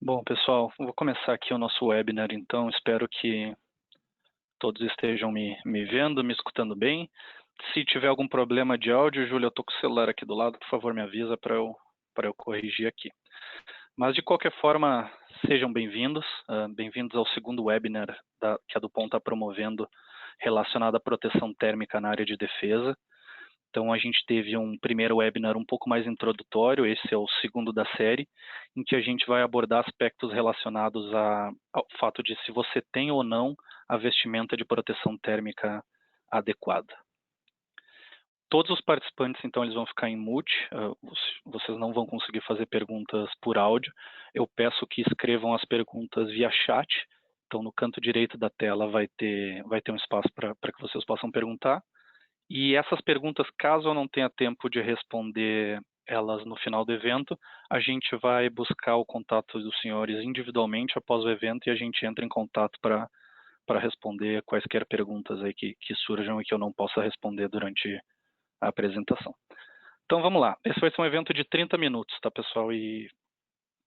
Bom, pessoal, vou começar aqui o nosso webinar, então espero que todos estejam me vendo, me escutando bem. Se tiver algum problema de áudio, Júlia, eu estou com o celular aqui do lado, por favor, me avisa para eu corrigir aqui. Mas, de qualquer forma, sejam bem-vindos. Bem-vindos ao segundo webinar que a Dupont está promovendo relacionado à proteção térmica na área de defesa. Então, a gente teve um primeiro webinar um pouco mais introdutório, esse é o segundo da série, em que a gente vai abordar aspectos relacionados ao fato de se você tem ou não a vestimenta de proteção térmica adequada. Todos os participantes, então, eles vão ficar em mute, vocês não vão conseguir fazer perguntas por áudio. Eu peço que escrevam as perguntas via chat, então no canto direito da tela vai ter um espaço para que vocês possam perguntar. E essas perguntas, caso eu não tenha tempo de responder elas no final do evento, a gente vai buscar o contato dos senhores individualmente após o evento e a gente entra em contato para responder quaisquer perguntas aí que surjam e que eu não possa responder durante a apresentação. Então vamos lá, esse vai ser um evento de 30 minutos, tá, pessoal? E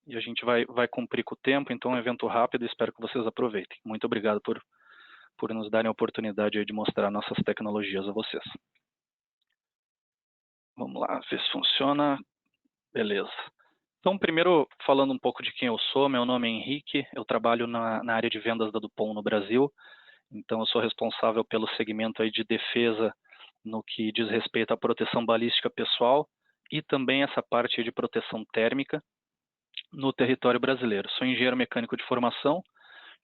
a gente vai cumprir com o tempo, então é um evento rápido, espero que vocês aproveitem. Muito obrigado por nos darem a oportunidade de mostrar nossas tecnologias a vocês. Vamos lá, ver se funciona. Beleza. Então, primeiro, falando um pouco de quem eu sou, meu nome é Henrique, eu trabalho na área de vendas da Dupont no Brasil, então eu sou responsável pelo segmento aí de defesa no que diz respeito à proteção balística pessoal e também essa parte de proteção térmica no território brasileiro. Sou engenheiro mecânico de formação,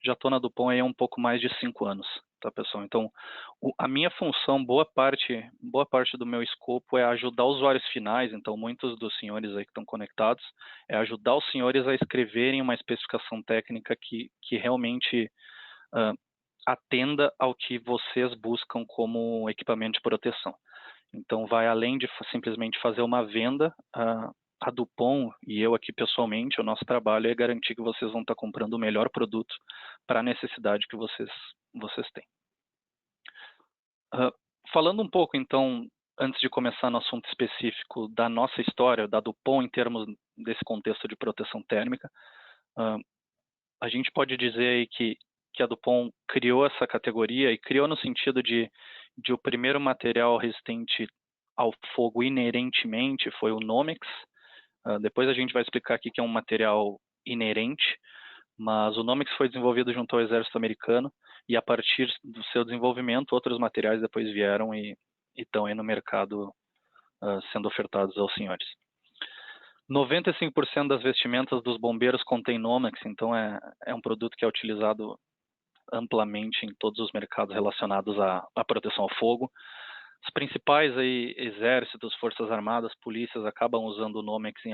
já estou na Dupont aí há um pouco mais de 5 anos, tá, pessoal? Então, a minha função, boa parte do meu escopo é ajudar usuários finais, então muitos dos senhores aí que estão conectados, é ajudar os senhores a escreverem uma especificação técnica que realmente atenda ao que vocês buscam como equipamento de proteção. Então, vai além de simplesmente fazer uma venda, a Dupont e eu aqui pessoalmente, o nosso trabalho é garantir que vocês vão estar comprando o melhor produto para a necessidade que vocês têm. Falando um pouco, então, antes de começar no assunto específico da nossa história, da Dupont, em termos desse contexto de proteção térmica, a gente pode dizer aí que a Dupont criou essa categoria e criou no sentido de o primeiro material resistente ao fogo inerentemente foi o Nomex. Depois a gente vai explicar aqui que é um material inerente, mas o Nomex foi desenvolvido junto ao exército americano e a partir do seu desenvolvimento outros materiais depois vieram e estão aí no mercado sendo ofertados aos senhores. 95% das vestimentas dos bombeiros contém Nomex, então é um produto que é utilizado amplamente em todos os mercados relacionados à proteção ao fogo. Os principais aí, exércitos, forças armadas, polícias acabam usando o Nomex em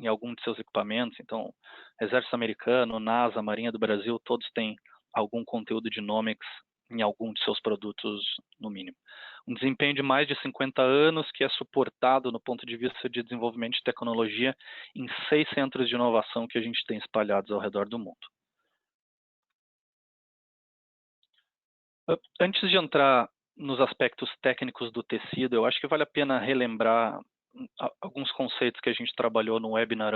algum de seus equipamentos. Então, exército americano, NASA, Marinha do Brasil, todos têm algum conteúdo de Nomex em algum de seus produtos, no mínimo. Um desempenho de mais de 50 anos que é suportado no ponto de vista de desenvolvimento de tecnologia em 6 centros de inovação que a gente tem espalhados ao redor do mundo. Antes de entrar nos aspectos técnicos do tecido, eu acho que vale a pena relembrar alguns conceitos que a gente trabalhou no webinar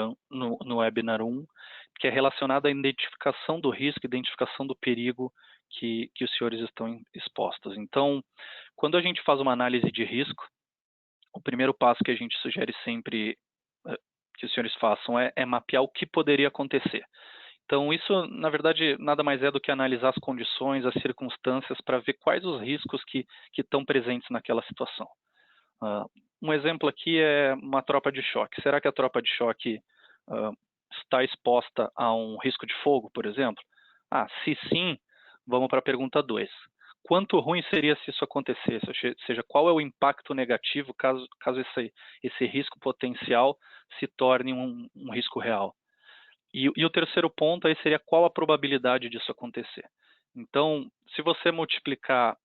1, que é relacionado à identificação do risco, identificação do perigo que os senhores estão expostos. Então, quando a gente faz uma análise de risco, o primeiro passo que a gente sugere sempre que os senhores façam é mapear o que poderia acontecer. Então, isso, na verdade, nada mais é do que analisar as condições, as circunstâncias, para ver quais os riscos que estão presentes naquela situação. Um exemplo aqui é uma tropa de choque. Será que a tropa de choque está exposta a um risco de fogo, por exemplo? Se sim, vamos para a pergunta 2. Quanto ruim seria se isso acontecesse? Ou seja, qual é o impacto negativo caso esse risco potencial se torne um risco real? E o terceiro ponto aí seria qual a probabilidade disso acontecer. Então, se você multiplicar,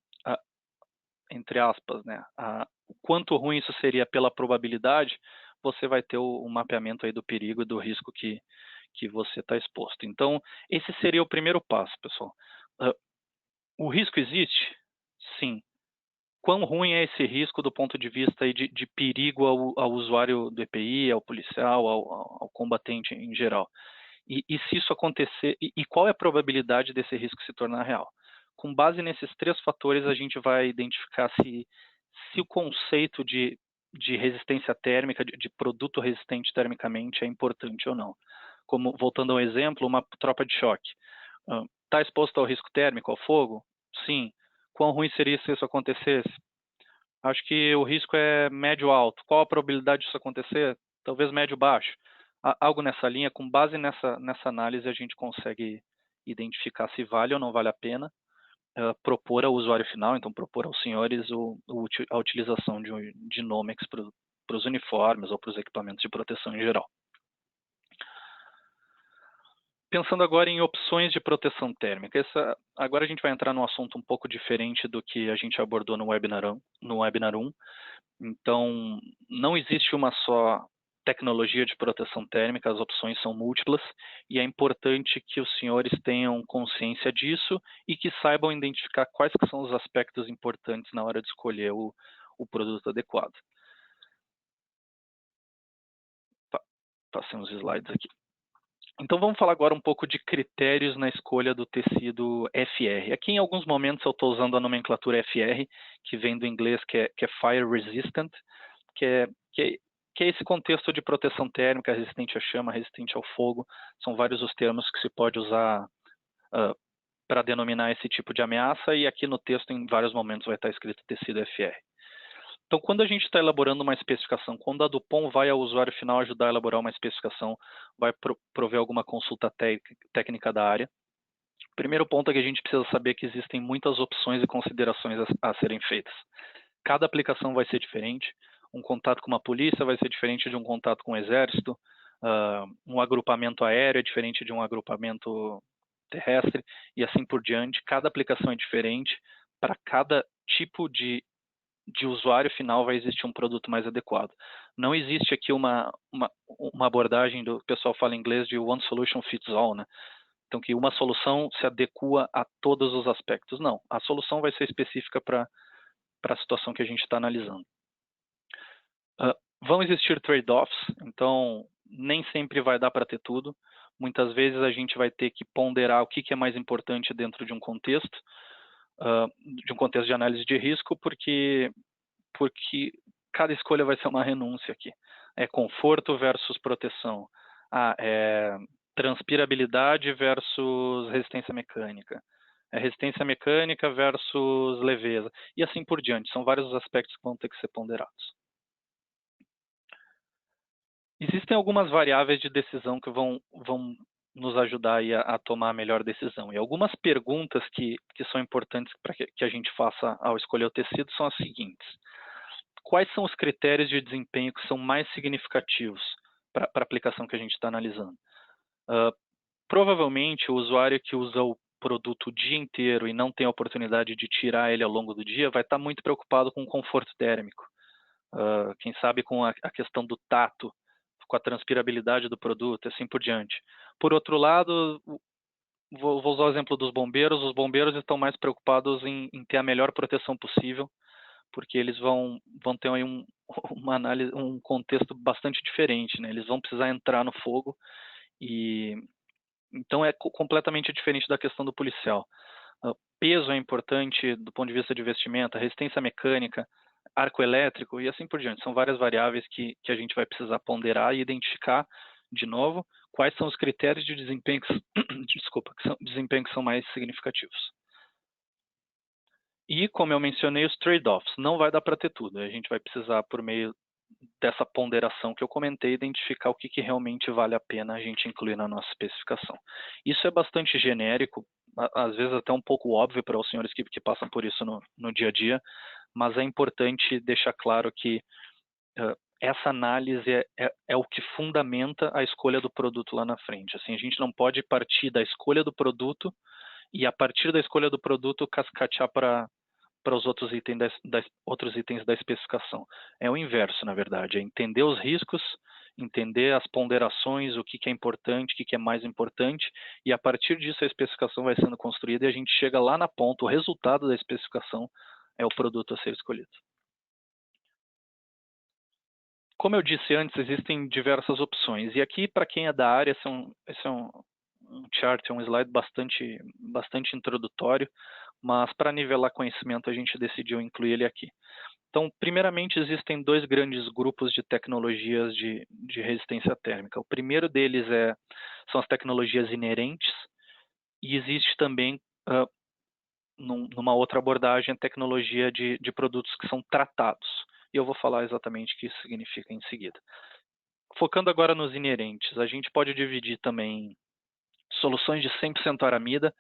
entre aspas, né, o quanto ruim isso seria pela probabilidade, você vai ter o mapeamento aí do perigo e do risco que você está exposto. Então, esse seria o primeiro passo, pessoal. O risco existe? Sim. Quão ruim é esse risco do ponto de vista aí de perigo ao usuário do EPI, ao policial, ao combatente em geral? E se isso acontecer, e qual é a probabilidade desse risco se tornar real? Com base nesses 3 fatores, a gente vai identificar se o conceito de resistência térmica, de produto resistente termicamente, é importante ou não. Como, voltando ao exemplo, uma tropa de choque. Está exposto ao risco térmico, ao fogo? Sim. Quão ruim seria se isso acontecesse? Acho que o risco é médio-alto. Qual a probabilidade disso acontecer? Talvez médio-baixo. Algo nessa linha, com base nessa análise, a gente consegue identificar se vale ou não vale a pena propor ao usuário final, então propor aos senhores a utilização de Nomex para os uniformes ou para os equipamentos de proteção em geral. Pensando agora em opções de proteção térmica, agora a gente vai entrar num assunto um pouco diferente do que a gente abordou no webinar 1. Então, não existe uma só tecnologia de proteção térmica, as opções são múltiplas e é importante que os senhores tenham consciência disso e que saibam identificar quais que são os aspectos importantes na hora de escolher o produto adequado. Passei uns slides aqui. Então vamos falar agora um pouco de critérios na escolha do tecido FR. Aqui em alguns momentos eu estou usando a nomenclatura FR, que vem do inglês que é Fire Resistant, que é esse contexto de proteção térmica, resistente à chama, resistente ao fogo. São vários os termos que se pode usar para denominar esse tipo de ameaça, e aqui no texto em vários momentos vai estar escrito tecido FR. Então, quando a gente está elaborando uma especificação, quando a Dupont vai ao usuário final ajudar a elaborar uma especificação, vai prover alguma consulta técnica da área, o primeiro ponto é que a gente precisa saber que existem muitas opções e considerações a serem feitas. Cada aplicação vai ser diferente, um contato com uma polícia vai ser diferente de um contato com o exército, um agrupamento aéreo é diferente de um agrupamento terrestre, e assim por diante. Cada aplicação é diferente, para cada tipo de usuário final vai existir um produto mais adequado. Não existe aqui uma abordagem do pessoal fala em inglês de one solution fits all, né? Então que uma solução se adequa a todos os aspectos. Não, a solução vai ser específica para a situação que a gente está analisando. Vão existir trade-offs, então nem sempre vai dar para ter tudo. Muitas vezes a gente vai ter que ponderar o que é mais importante dentro de um contexto de análise de risco, porque cada escolha vai ser uma renúncia aqui. É conforto versus proteção. É transpirabilidade versus resistência mecânica. É resistência mecânica versus leveza. E assim por diante. São vários aspectos que vão ter que ser ponderados. Existem algumas variáveis de decisão que vão nos ajudar a tomar a melhor decisão. E algumas perguntas que são importantes para que a gente faça ao escolher o tecido são as seguintes. Quais são os critérios de desempenho que são mais significativos para a aplicação que a gente está analisando? Provavelmente, o usuário que usa o produto o dia inteiro e não tem a oportunidade de tirar ele ao longo do dia vai estar muito preocupado com o conforto térmico. Quem sabe com a questão do tato, com a transpirabilidade do produto, assim por diante. Por outro lado, vou usar o exemplo dos bombeiros. Os bombeiros estão mais preocupados em ter a melhor proteção possível, porque eles vão ter aí uma análise, um contexto bastante diferente, né? Eles vão precisar entrar no fogo e então é completamente diferente da questão do policial. Peso é importante do ponto de vista de vestimenta, resistência mecânica, arco elétrico e assim por diante. São várias variáveis que a gente vai precisar ponderar e identificar, de novo, quais são os critérios de desempenho desempenho que são mais significativos. E, como eu mencionei, os trade-offs. Não vai dar para ter tudo. A gente vai precisar, por meio dessa ponderação que eu comentei, identificar o que realmente vale a pena a gente incluir na nossa especificação. Isso é bastante genérico, às vezes até um pouco óbvio para os senhores que passam por isso no dia a dia, mas é importante deixar claro que essa análise é o que fundamenta a escolha do produto lá na frente. Assim, a gente não pode partir da escolha do produto e, a partir da escolha do produto, cascatear para os outros itens da especificação. É o inverso, na verdade, é entender os riscos, entender as ponderações, o que é importante, o que é mais importante, e a partir disso a especificação vai sendo construída e a gente chega lá na ponta, o resultado da especificação é o produto a ser escolhido. Como eu disse antes, existem diversas opções. E aqui, para quem é da área, esse é um chart, é um slide bastante introdutório, mas para nivelar conhecimento, a gente decidiu incluir ele aqui. Então, primeiramente, existem dois grandes grupos de tecnologias de resistência térmica. O primeiro deles são as tecnologias inerentes, e existe também, numa outra abordagem, a tecnologia de produtos que são tratados. E eu vou falar exatamente o que isso significa em seguida. Focando agora nos inerentes, a gente pode dividir também soluções de 100% aramida.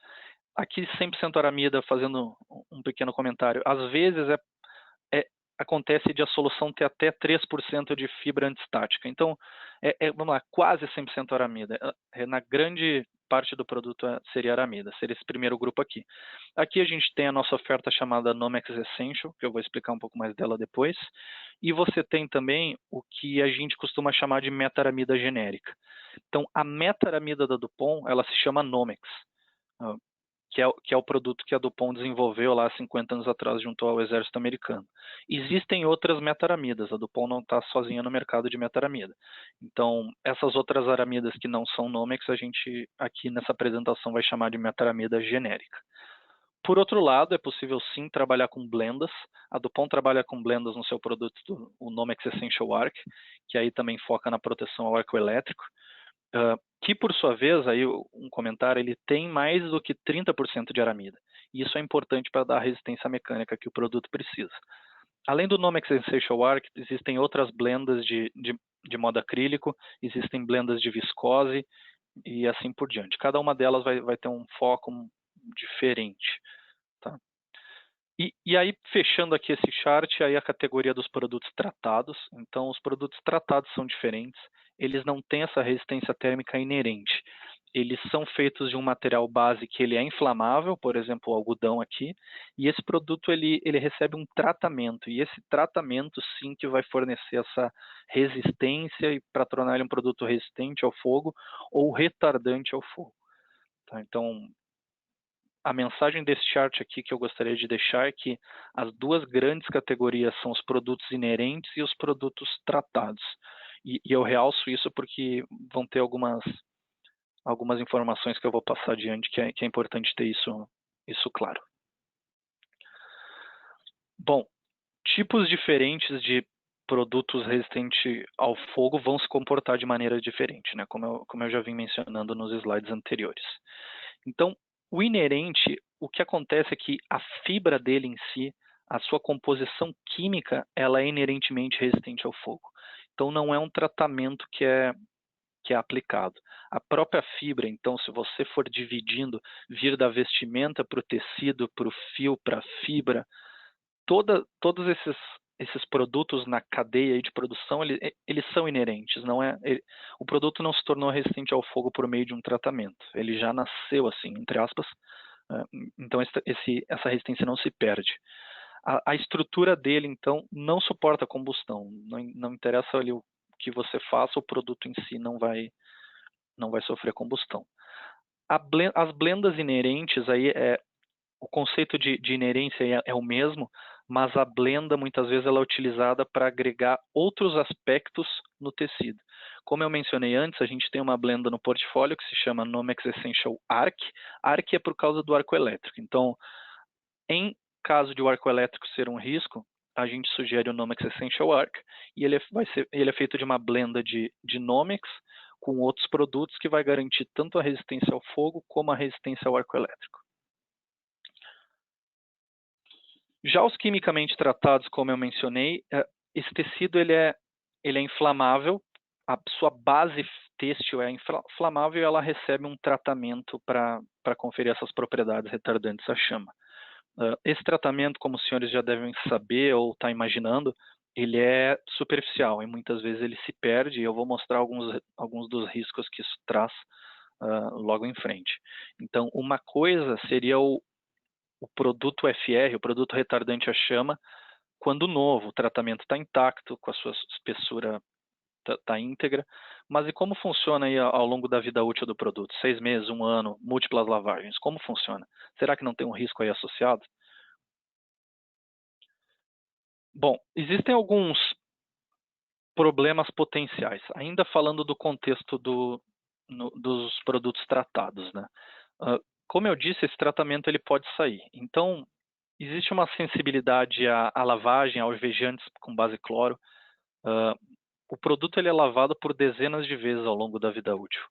Aqui, 100% aramida, fazendo um pequeno comentário, às vezes acontece de a solução ter até 3% de fibra antistática. Então, vamos lá, quase 100% aramida. Na grande parte do produto seria aramida, seria esse primeiro grupo aqui. Aqui a gente tem a nossa oferta chamada Nomex Essential, que eu vou explicar um pouco mais dela depois. E você tem também o que a gente costuma chamar de metaramida genérica. Então, a metaramida da DuPont, ela se chama Nomex, que é o produto que a DuPont desenvolveu lá 50 anos atrás junto ao exército americano. Existem outras metaramidas, a DuPont não está sozinha no mercado de metaramida. Então, essas outras aramidas que não são Nomex, a gente aqui nessa apresentação vai chamar de metaramida genérica. Por outro lado, é possível sim trabalhar com blendas. A DuPont trabalha com blendas no seu produto, o Nomex Essential Arc, que aí também foca na proteção ao arco elétrico. Que por sua vez, aí um comentário, ele tem mais do que 30% de aramida. E isso é importante para dar a resistência mecânica que o produto precisa. Além do Nomex Essential Arc, existem outras blendas de modo acrílico, existem blendas de viscose e assim por diante. Cada uma delas vai ter um foco diferente. Tá? E aí, fechando aqui esse chart, aí a categoria dos produtos tratados. Então, os produtos tratados são diferentes. Eles não têm essa resistência térmica inerente. Eles são feitos de um material base que ele é inflamável, por exemplo, o algodão aqui, e esse produto ele recebe um tratamento, e esse tratamento sim que vai fornecer essa resistência e para tornar ele um produto resistente ao fogo ou retardante ao fogo. Tá? Então, a mensagem desse chart aqui que eu gostaria de deixar é que as duas grandes categorias são os produtos inerentes e os produtos tratados. E eu realço isso porque vão ter algumas informações que eu vou passar adiante que é importante ter isso claro. Bom, tipos diferentes de produtos resistentes ao fogo vão se comportar de maneira diferente, né? Como eu já vim mencionando nos slides anteriores. Então, o inerente, o que acontece é que a fibra dele em si, a sua composição química, ela é inerentemente resistente ao fogo. Então, não é um tratamento que é aplicado. A própria fibra, então, se você for dividindo, vir da vestimenta para o tecido, para o fio, para a fibra, todos esses produtos na cadeia de produção, eles são inerentes. O produto não se tornou resistente ao fogo por meio de um tratamento. Ele já nasceu assim, entre aspas. Então, essa resistência não se perde. A estrutura dele, então, não suporta combustão. Não interessa ali o que você faça, o produto em si não vai sofrer combustão. As blendas inerentes, aí o conceito de inerência é o mesmo, mas a blenda muitas vezes ela é utilizada para agregar outros aspectos no tecido. Como eu mencionei antes, a gente tem uma blenda no portfólio que se chama Nomex Essential Arc. Arc é por causa do arco elétrico. Então, em caso de o arco elétrico ser um risco, a gente sugere o Nomex Essential Arc e ele é feito de uma blenda de Nomex com outros produtos que vai garantir tanto a resistência ao fogo como a resistência ao arco elétrico. Já os quimicamente tratados, como eu mencionei, esse tecido ele é inflamável, a sua base têxtil é inflamável e ela recebe um tratamento para conferir essas propriedades retardantes à chama. Esse tratamento, como os senhores já devem saber ou estar imaginando, ele é superficial e muitas vezes ele se perde, e eu vou mostrar alguns dos riscos que isso traz logo em frente. Então, uma coisa seria o produto FR, o produto retardante à chama, quando novo, o tratamento está intacto, com a sua espessura está íntegra, mas e como funciona aí ao longo da vida útil do produto? 6 meses, 1 ano, múltiplas lavagens, como funciona? Será que não tem um risco aí associado? Bom, existem alguns problemas potenciais. Ainda falando do contexto dos produtos tratados, né? Como eu disse, esse tratamento ele pode sair. Então, existe uma sensibilidade à lavagem, a alvejantes com base cloro. O produto ele é lavado por dezenas de vezes ao longo da vida útil.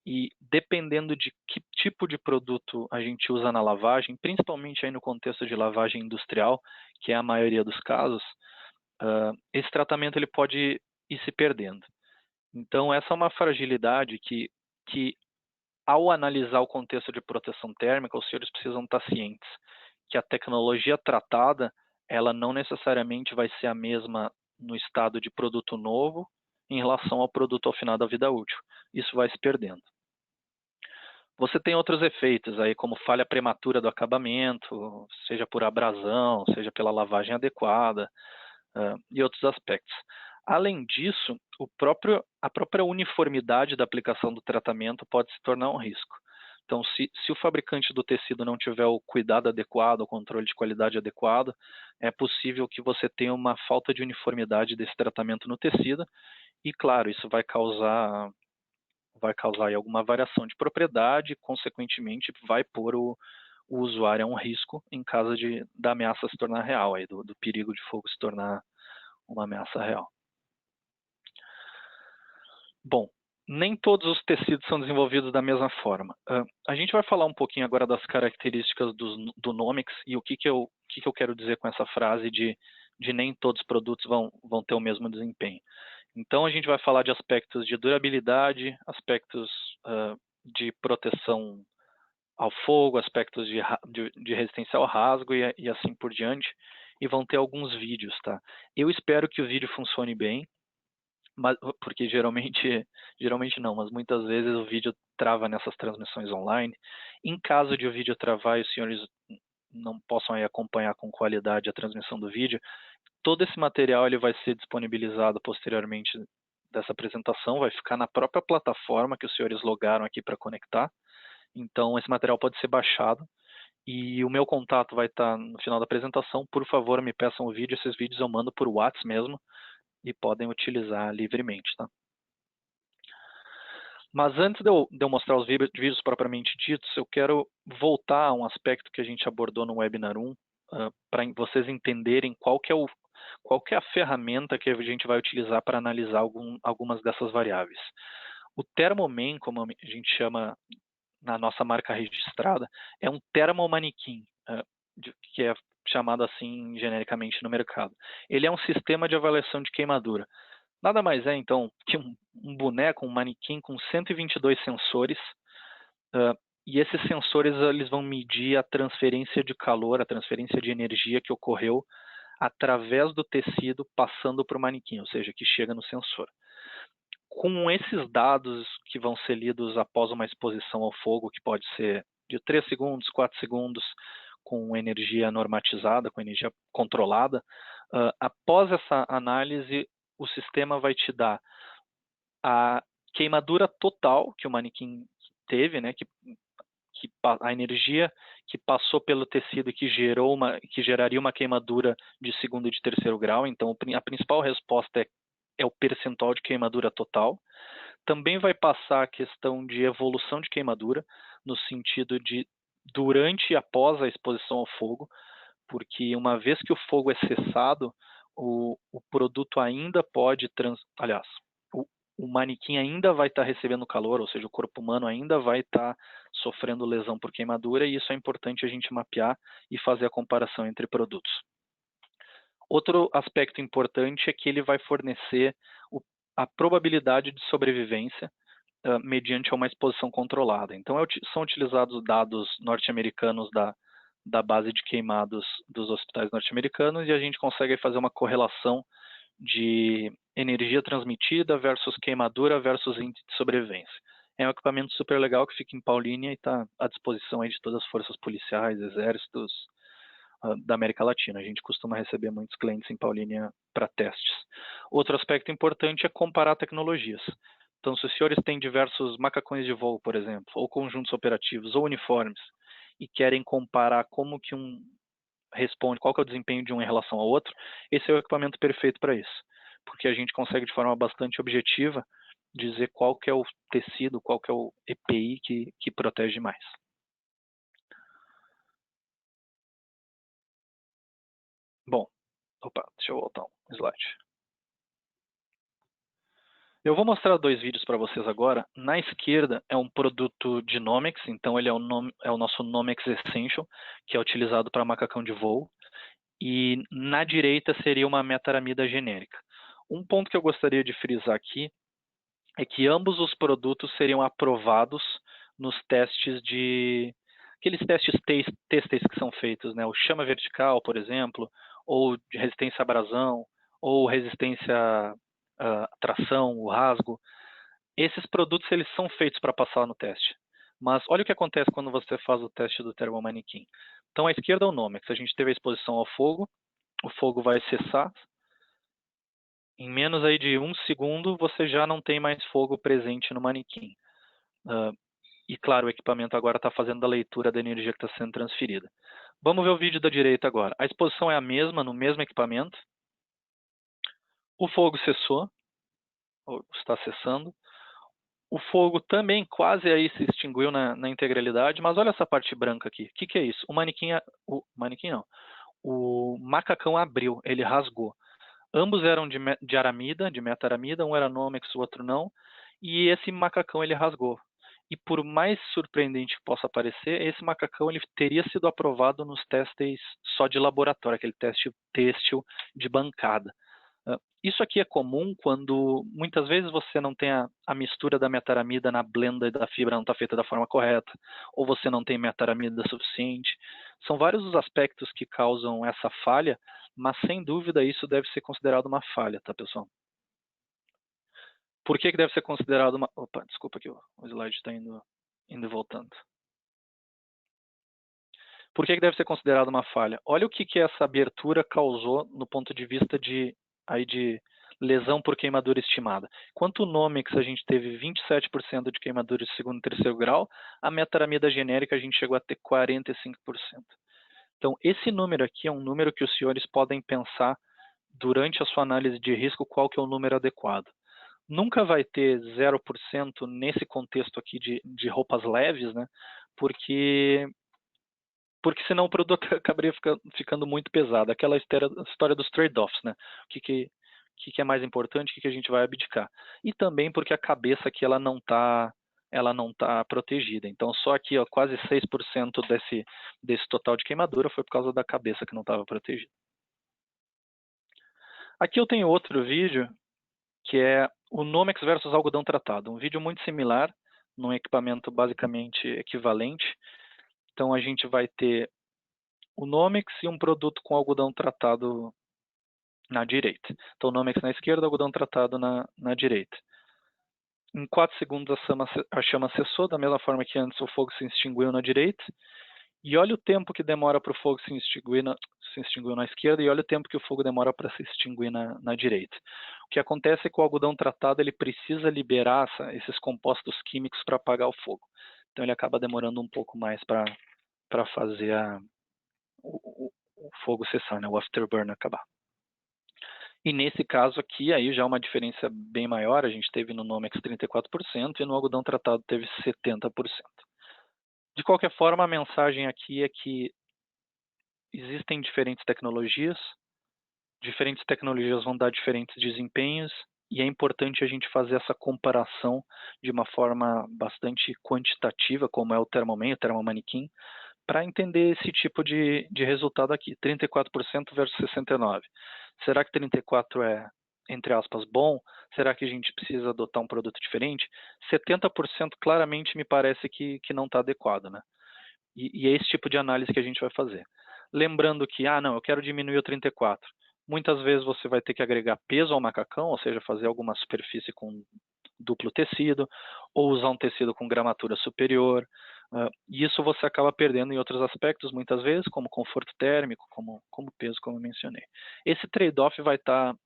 E dependendo de que tipo de produto a gente usa na lavagem, principalmente aí no contexto de lavagem industrial, que é a maioria dos casos, esse tratamento ele pode ir se perdendo. Então, essa é uma fragilidade que ao analisar o contexto de proteção térmica, os senhores precisam estar cientes que a tecnologia tratada, ela não necessariamente vai ser a mesma no estado de produto novo em relação ao produto ao final da vida útil. Isso vai se perdendo. Você tem outros efeitos aí, como falha prematura do acabamento, seja por abrasão, seja pela lavagem adequada, e outros aspectos. Além disso, a própria uniformidade da aplicação do tratamento pode se tornar um risco. Então, se o fabricante do tecido não tiver o cuidado adequado, o controle de qualidade adequado, é possível que você tenha uma falta de uniformidade desse tratamento no tecido, e claro, isso vai causar aí alguma variação de propriedade, consequentemente vai pôr o usuário a um risco em caso da ameaça se tornar real, aí, do perigo de fogo se tornar uma ameaça real. Bom, nem todos os tecidos são desenvolvidos da mesma forma. A gente vai falar um pouquinho agora das características do Nomics e o que eu quero dizer com essa frase de nem todos os produtos vão ter o mesmo desempenho. Então, a gente vai falar de aspectos de durabilidade, aspectos de proteção ao fogo, aspectos de resistência ao rasgo e assim por diante. E vão ter alguns vídeos, tá? Eu espero que o vídeo funcione bem, porque geralmente não, mas muitas vezes o vídeo trava nessas transmissões online. Em caso de o vídeo travar e os senhores não possam aí acompanhar com qualidade a transmissão do vídeo, todo esse material ele vai ser disponibilizado posteriormente dessa apresentação, vai ficar na própria plataforma que os senhores logaram aqui para conectar. Então, esse material pode ser baixado. E o meu contato vai estar no final da apresentação. Por favor, me peçam o vídeo. Esses vídeos eu mando por WhatsApp mesmo e podem utilizar livremente, tá? Mas antes de eu mostrar os vídeos propriamente ditos, eu quero voltar a um aspecto que a gente abordou no Webinar 1, para vocês entenderem qual que é a ferramenta que a gente vai utilizar para analisar algumas dessas variáveis. O Thermoman, como a gente chama na nossa marca registrada, é um termomanequim, que é chamado assim genericamente no mercado. Ele é um sistema de avaliação de queimadura. Nada mais é, então, que um boneco, um manequim com 122 sensores, e esses sensores eles vão medir a transferência de calor, a transferência de energia que ocorreu através do tecido passando para o manequim, ou seja, que chega no sensor. Com esses dados que vão ser lidos após uma exposição ao fogo, que pode ser de 3 segundos, 4 segundos, com energia normatizada, com energia controlada, após essa análise, o sistema vai te dar a queimadura total que o manequim teve, né, a energia que passou pelo tecido e que geraria uma queimadura de segundo e de terceiro grau. Então, a principal resposta é o percentual de queimadura total. Também vai passar a questão de evolução de queimadura, no sentido de durante e após a exposição ao fogo, porque uma vez que o fogo é cessado, o produto ainda pode, o manequim ainda vai estar recebendo calor, ou seja, o corpo humano ainda vai estar sofrendo lesão por queimadura, e isso é importante a gente mapear e fazer a comparação entre produtos. Outro aspecto importante é que ele vai fornecer a probabilidade de sobrevivência mediante uma exposição controlada. Então, são utilizados dados norte-americanos da base de queimados dos hospitais norte-americanos, e a gente consegue fazer uma correlação de energia transmitida versus queimadura versus índice de sobrevivência. É um equipamento super legal que fica em Paulínia e está à disposição aí de todas as forças policiais, exércitos da América Latina. A gente costuma receber muitos clientes em Paulínia para testes. Outro aspecto importante é comparar tecnologias. Então, se os senhores têm diversos macacões de voo, por exemplo, ou conjuntos operativos, ou uniformes, e querem comparar como que um responde, qual que é o desempenho de um em relação ao outro, esse é o equipamento perfeito para isso. porque a gente consegue de forma bastante objetiva dizer qual que é o tecido, qual que é o EPI que protege mais. Bom, opa, deixa eu voltar um slide. Eu vou mostrar 2 vídeos para vocês agora. Na esquerda é um produto de Nomex, então ele é o nosso Nomex Essential, que é utilizado para macacão de voo. E na direita seria uma metaramida genérica. Um ponto que eu gostaria de frisar aqui é que ambos os produtos seriam aprovados nos testes aqueles testes têxteis que são feitos, né? O chama vertical, por exemplo, ou de resistência à abrasão, ou resistência à tração, o rasgo. Esses produtos eles são feitos para passar no teste. Mas olha o que acontece quando você faz o teste do termomanequim. Então, à esquerda é o Nomex. A gente teve a exposição ao fogo, o fogo vai cessar. Em menos aí de 1 segundo, você já não tem mais fogo presente no manequim. E claro, o equipamento agora está fazendo a leitura da energia que está sendo transferida. Vamos ver o vídeo da direita agora. A exposição é a mesma, no mesmo equipamento. O fogo cessou, ou está cessando. O fogo também quase aí se extinguiu na integralidade, mas olha essa parte branca aqui. O que é isso? O manequim não. O macacão abriu, ele rasgou. Ambos eram de aramida, de metaramida, um era Nomex, o outro não, e esse macacão ele rasgou. E por mais surpreendente que possa parecer, esse macacão ele teria sido aprovado nos testes só de laboratório, aquele teste têxtil de bancada. Isso aqui é comum quando muitas vezes você não tem a mistura da metaramida na blenda e da fibra não está feita da forma correta, ou você não tem metaramida suficiente. São vários os aspectos que causam essa falha, mas sem dúvida isso deve ser considerado uma falha, tá, pessoal? Por que deve ser considerado uma... Opa, desculpa que o slide está indo e voltando. Por que deve ser considerado uma falha? Olha o que essa abertura causou no ponto de vista de lesão por queimadura estimada. Quanto o Nomex a gente teve 27% de queimadura de segundo e terceiro grau, a metaramida genérica a gente chegou a ter 45%. Então, esse número aqui é um número que os senhores podem pensar durante a sua análise de risco qual que é o número adequado. Nunca vai ter 0% nesse contexto aqui de roupas leves, né? Porque senão o produto acabaria ficando muito pesado. Aquela história dos trade-offs, né? O que é mais importante, o que a gente vai abdicar. E também porque a cabeça aqui ela não tá protegida. Então, só aqui ó, quase 6% desse total de queimadura foi por causa da cabeça que não estava protegida. Aqui eu tenho outro vídeo, que é o Nomex versus algodão tratado. Um vídeo muito similar, num equipamento basicamente equivalente. Então, a gente vai ter o Nomex e um produto com algodão tratado na direita. Então, o Nomex na esquerda, algodão tratado na direita. Em 4 segundos a chama cessou, da mesma forma que antes o fogo se extinguiu na direita. E olha o tempo que demora para o fogo se extinguir na esquerda e olha o tempo que o fogo demora para se extinguir na direita. O que acontece é que o algodão tratado ele precisa liberar esses compostos químicos para apagar o fogo. Então ele acaba demorando um pouco mais para fazer o fogo cessar, né, o afterburn acabar. E nesse caso aqui, aí já uma diferença bem maior, a gente teve no Nomex 34% e no algodão tratado teve 70%. De qualquer forma, a mensagem aqui é que existem diferentes tecnologias vão dar diferentes desempenhos, e é importante a gente fazer essa comparação de uma forma bastante quantitativa, como é o Thermoman, o Thermomanequim, para entender esse tipo de resultado aqui, 34% versus 69%. Será que 34% é, entre aspas, bom? Será que a gente precisa adotar um produto diferente? 70% claramente me parece que não está adequado, né? E é esse tipo de análise que a gente vai fazer. Lembrando que, não, eu quero diminuir o 34%. Muitas vezes você vai ter que agregar peso ao macacão, ou seja, fazer alguma superfície com duplo tecido, ou usar um tecido com gramatura superior. E isso você acaba perdendo em outros aspectos, muitas vezes, como conforto térmico, como peso, como eu mencionei. Esse trade-off vai estar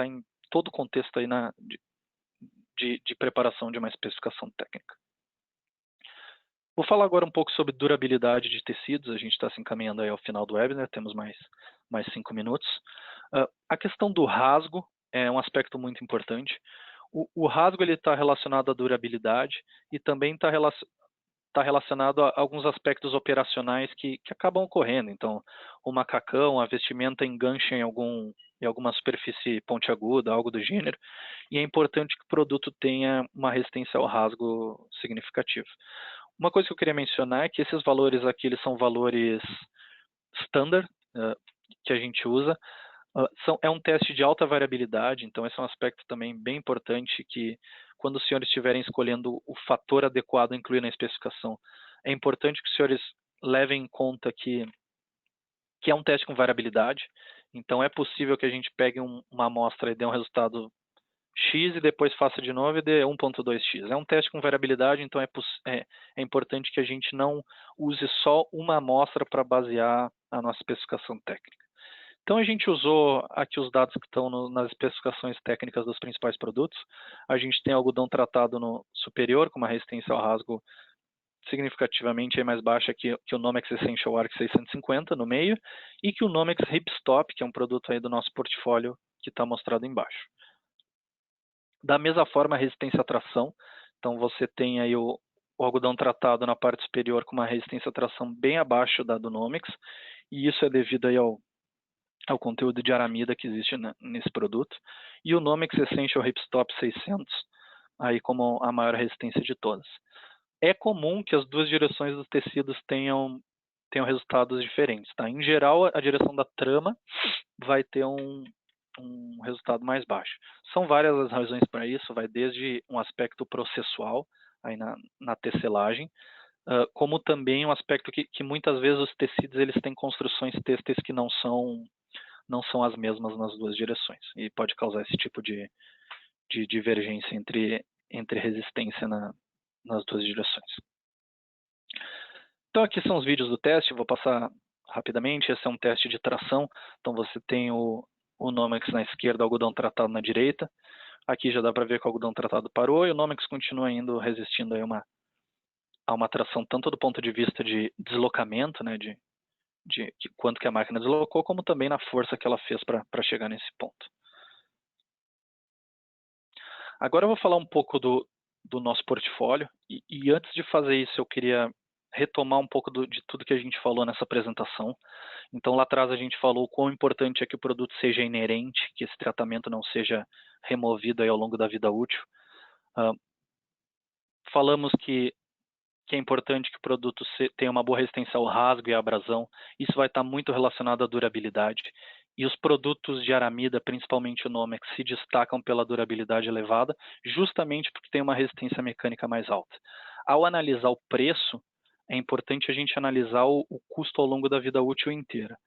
em todo o contexto aí de preparação de uma especificação técnica. Vou falar agora um pouco sobre durabilidade de tecidos. A gente está se encaminhando aí ao final do webinar, temos mais 5 minutos. A questão do rasgo é um aspecto muito importante. O rasgo está relacionado à durabilidade e também está relacionado a alguns aspectos operacionais que acabam ocorrendo. Então, o macacão, a vestimenta engancha em alguma superfície pontiaguda, algo do gênero, e é importante que o produto tenha uma resistência ao rasgo significativa. Uma coisa que eu queria mencionar é que esses valores aqui eles são valores standard que a gente usa. É um teste de alta variabilidade, então esse é um aspecto também bem importante que quando os senhores estiverem escolhendo o fator adequado a incluir na especificação, é importante que os senhores levem em conta que é um teste com variabilidade, então é possível que a gente pegue uma amostra e dê um resultado X e depois faça de novo e dê 1.2x. É um teste com variabilidade, então é importante que a gente não use só uma amostra para basear a nossa especificação técnica. Então a gente usou aqui os dados que estão nas especificações técnicas dos principais produtos. A gente tem algodão tratado no superior, com uma resistência ao rasgo significativamente mais baixa que o Nomex Essential Arc 650 no meio, e que o Nomex Ripstop, que é um produto aí do nosso portfólio que está mostrado embaixo. Da mesma forma, a resistência à tração. Então você tem aí o algodão tratado na parte superior com uma resistência à tração bem abaixo da do Nomex, e isso é devido aí ao conteúdo de aramida que existe nesse produto, e o Nomex Essential Ripstop 600, aí como a maior resistência de todas. É comum que as duas direções dos tecidos tenham resultados diferentes. Tá? Em geral, a direção da trama vai ter um resultado mais baixo. São várias as razões para isso, vai desde um aspecto processual, aí na tecelagem, como também um aspecto que muitas vezes os tecidos eles têm construções têxteis que não são as mesmas nas duas direções e pode causar esse tipo de divergência entre resistência nas duas direções. Então aqui são os vídeos do teste, vou passar rapidamente. Esse é um teste de tração, então você tem o Nomex na esquerda, o algodão tratado na direita. Aqui já dá para ver que o algodão tratado parou e o Nomex continua indo resistindo aí a uma tração tanto do ponto de vista de deslocamento, né, de quanto que a máquina deslocou, como também na força que ela fez para chegar nesse ponto. Agora eu vou falar um pouco do nosso portfólio, e antes de fazer isso eu queria retomar um pouco de tudo que a gente falou nessa apresentação. Então lá atrás a gente falou o quão importante é que o produto seja inerente, que esse tratamento não seja removido aí ao longo da vida útil. Falamos que é importante que o produto tenha uma boa resistência ao rasgo e à abrasão. Isso vai estar muito relacionado à durabilidade. E os produtos de aramida, principalmente o Nomex, se destacam pela durabilidade elevada, justamente porque tem uma resistência mecânica mais alta. Ao analisar o preço, é importante a gente analisar o custo ao longo da vida útil inteira.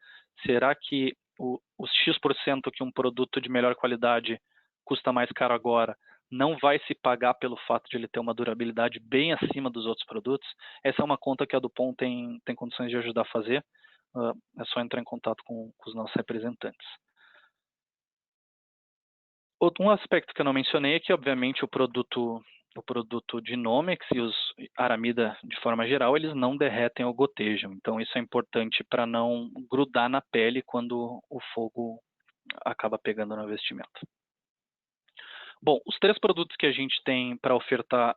Será que os X% que um produto de melhor qualidade custa mais caro agora não vai se pagar pelo fato de ele ter uma durabilidade bem acima dos outros produtos? Essa é uma conta que a Dupont tem condições de ajudar a fazer. É só entrar em contato com os nossos representantes. Um aspecto que eu não mencionei é que, obviamente, o produto de Nomex e os aramida, de forma geral, eles não derretem ou gotejam. Então, isso é importante para não grudar na pele quando o fogo acaba pegando no vestimento. Bom, os 3 produtos que a gente tem para ofertar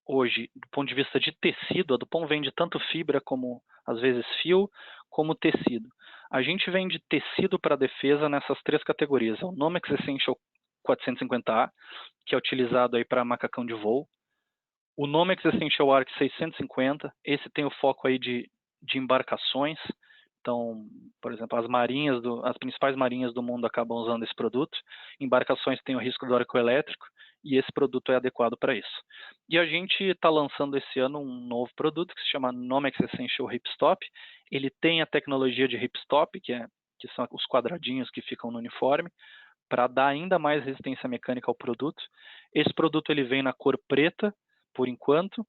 hoje, do ponto de vista de tecido, a Dupont vende tanto fibra como, às vezes, fio, como tecido. A gente vende tecido para defesa nessas 3 categorias. O Nomex Essential 450A, que é utilizado aí para macacão de voo. O Nomex Essential Arc 650, esse tem o foco aí de embarcações. Então, por exemplo, as principais marinhas do mundo acabam usando esse produto. Embarcações têm o risco do arco elétrico e esse produto é adequado para isso. E a gente está lançando esse ano um novo produto que se chama Nomex Essential Ripstop. Ele tem a tecnologia de ripstop, que são os quadradinhos que ficam no uniforme, para dar ainda mais resistência mecânica ao produto. Esse produto ele vem na cor preta, por enquanto,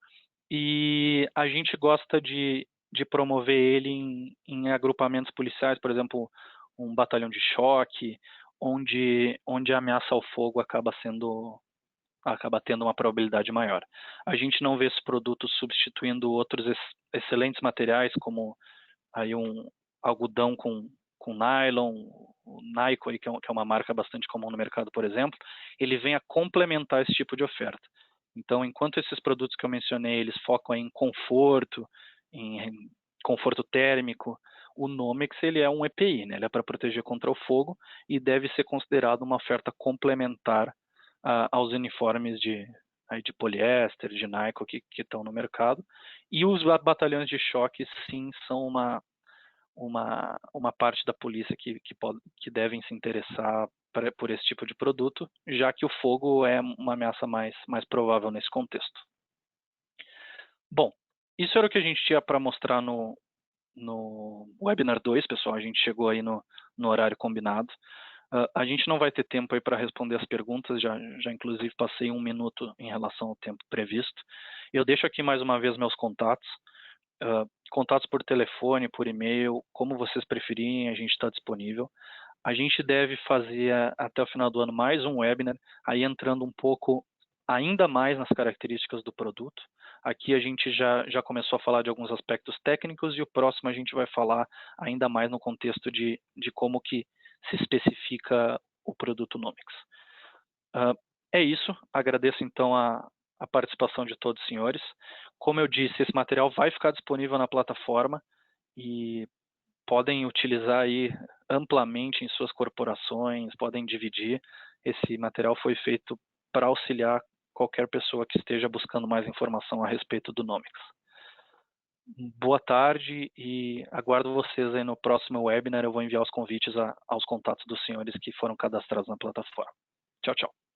e a gente gosta de promover ele em agrupamentos policiais, por exemplo, um batalhão de choque, onde a ameaça ao fogo acaba tendo uma probabilidade maior. A gente não vê esse produto substituindo outros excelentes materiais, como aí um algodão com nylon, o Nyko, que é uma marca bastante comum no mercado, por exemplo, ele vem a complementar esse tipo de oferta. Então, enquanto esses produtos que eu mencionei, eles focam em conforto térmico, o Nomex ele é um EPI, né? Ele é para proteger contra o fogo e deve ser considerado uma oferta complementar aos uniformes de poliéster, de Nyko que estão no mercado. E os batalhões de choque, sim, são uma parte da polícia que devem se interessar por esse tipo de produto, já que o fogo é uma ameaça mais provável nesse contexto. Bom, isso era o que a gente tinha para mostrar no Webinar 2, pessoal. A gente chegou aí no horário combinado. A gente não vai ter tempo aí para responder as perguntas, já inclusive passei 1 minuto em relação ao tempo previsto. Eu deixo aqui mais uma vez meus contatos. Contatos por telefone, por e-mail, como vocês preferirem, a gente está disponível. A gente deve fazer até o final do ano mais um webinar, aí entrando um pouco ainda mais nas características do produto. Aqui a gente já começou a falar de alguns aspectos técnicos e o próximo a gente vai falar ainda mais no contexto de como que se especifica o produto Nomex. É isso, agradeço então a participação de todos os senhores. Como eu disse, esse material vai ficar disponível na plataforma e podem utilizar aí amplamente em suas corporações, podem dividir. Esse material foi feito para auxiliar qualquer pessoa que esteja buscando mais informação a respeito do Nomex. Boa tarde e aguardo vocês aí no próximo webinar. Eu vou enviar os convites aos contatos dos senhores que foram cadastrados na plataforma. Tchau, tchau.